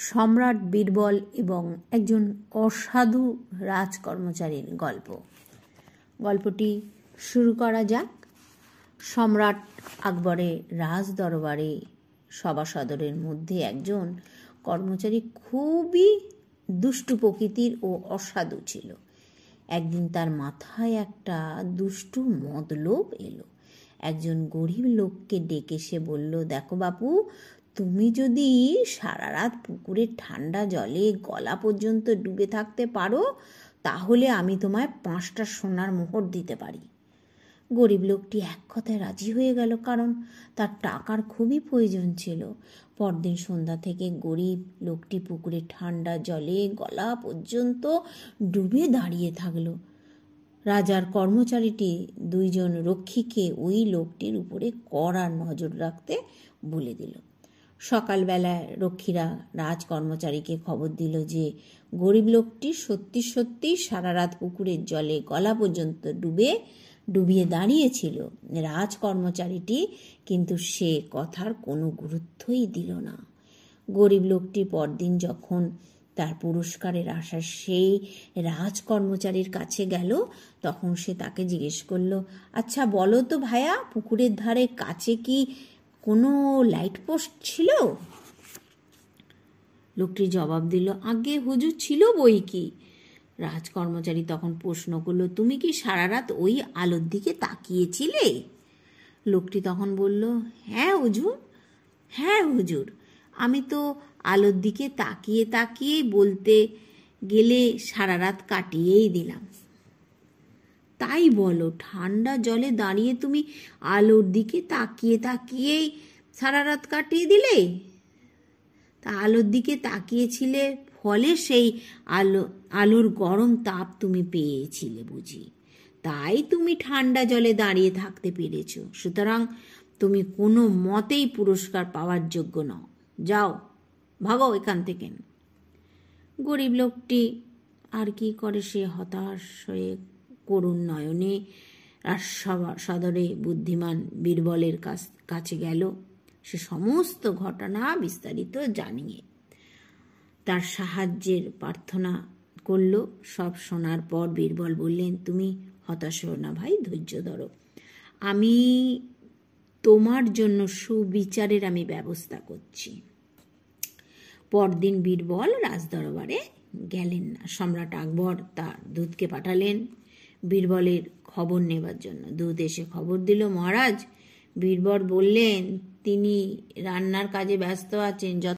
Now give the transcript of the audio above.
সম্রাট বীরবল এবং একজন অসাধু রাজকর্মচারীর গল্প। গল্পটি শুরু করা যাক। সম্রাট আকবরের রাজ দরবারে সভাসদের মধ্যে একজন কর্মচারী খুবই দুষ্টু প্রকৃতির ও অসাধু ছিল। একদিন তার মাথায় একটা দুষ্টু মতলব এলো। একজন গরিব লোককে ডেকে সে বলল, দেখো বাপু, তুমি যদি সারা রাত পুকুরের ঠান্ডা জলে গলা পর্যন্ত ডুবে থাকতে পারো, তাহলে আমি তোমায় 5টা সোনার মোহর দিতে পারি। গরিব লোকটি এক কথায় রাজি হয়ে গেল, কারণ তার টাকার খুবই প্রয়োজন ছিল। পরদিন সন্ধ্যা থেকে গরিব লোকটি পুকুরের ঠান্ডা জলে গলা পর্যন্ত ডুবে দাঁড়িয়ে থাকলো। রাজার কর্মচারীটি 2জন রক্ষীকে ওই লোকটির উপরে কড়া নজর রাখতে বলে দিল। সকালবেলায় রক্ষীরা রাজকর্মচারীকে খবর দিল যে গরিব লোকটি সত্যি সত্যি সারা রাত পুকুরের জলে গলা পর্যন্ত ডুবিয়ে দাঁড়িয়েছিল। রাজকর্মচারীটি কিন্তু সে কথার কোনো গুরুত্বই দিল না। গরিব লোকটি পরদিন যখন তার পুরস্কারের আশা সেই রাজকর্মচারীর কাছে গেল, তখন সে তাকে জিজ্ঞেস করলো, আচ্ছা বলো তো ভাইয়া, পুকুরের ধারে কাছে কি কোনো লাইট পোস্ট ছিল? লোকটি জবাব দিল, আগে হুজুর, ছিল বই কি। রাজকর্মচারী তখন প্রশ্ন করল, তুমি কি সারা রাত ওই আলোর দিকে তাকিয়েছিলে? লোকটি তখন বলল, হ্যাঁ হুজুর, আমি তো আলোর দিকে তাকিয়ে তাকিয়েই বলতে গেলে সারা রাত কাটিয়েই দিলাম। তাই বলো, ঠান্ডা জলে দাঁড়িয়ে তুমি আলোর দিকে তাকিয়ে তাকিয়েই সারা রাত কাটিয়ে দিলে? তা আলোর দিকে তাকিয়েছিলে, ফলে সেই আলোর গরম তাপ তুমি পেয়েছিলে বুঝি, তাই তুমি ঠান্ডা জলে দাঁড়িয়ে থাকতে পেরেছ। সুতরাং তুমি কোনো মতেই পুরস্কার পাওয়ার যোগ্য নও। যাও, ভাগো এখান থেকে। গরিব লোকটি আর কি করে, সে হতাশ হয়ে করুণ নয়নে সদরে বুদ্ধিমান বীরবলের কাছে গেল। সে সমস্ত ঘটনা বিস্তারিত জানিয়ে তার সাহায্যের প্রার্থনা করল। সব শোনার পর বীরবল বললেন, তুমি হতাশ হও না ভাই, ধৈর্য ধরো, আমি তোমার জন্য সুবিচারের আমি ব্যবস্থা করছি। পরদিন বীরবল রাজদরবারে গেলেন না। সম্রাট আকবর তার দূতকে পাঠালেন বীরবলের খবর নেবার জন্য। দূত এসে খবর দিল, মহারাজ, বীরবল বললেন তিনি রান্নার কাজে ব্যস্ত আছেন,